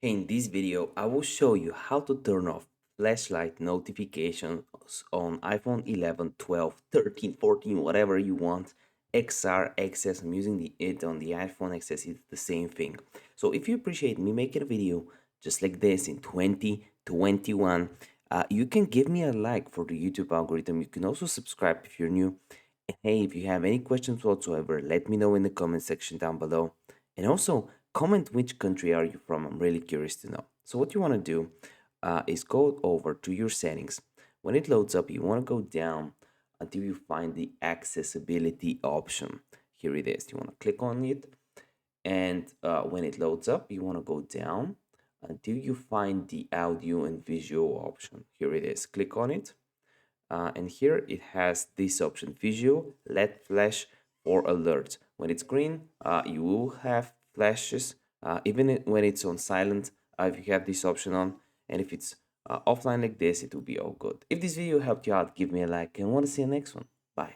In this video, I will show you how to turn off flashlight notifications on iPhone 11, 12, 13, 14, whatever you want. XR, XS, I'm using it on the iPhone XS, it's the same thing. So if you appreciate me making a video just like this in 2021, you can give me a like for the YouTube algorithm. You can also subscribe if you're new. And hey, if you have any questions whatsoever, let me know in the comment section down below. And also, comment which country are you from. I'm really curious to know. So what you want to do is go over to your settings. When it loads up, you want to go down until you find the accessibility option. Here it is. You want to click on it. And when it loads up, you want to go down until you find the audio and visual option. Here it is. Click on it. And here it has this option, visual LED flash for alerts. When it's green, you will have flashes, even when it's on silent, if you have this option on. And if it's offline like this, it will be all good. If this video helped you out, give me a like and want to see the next one. Bye.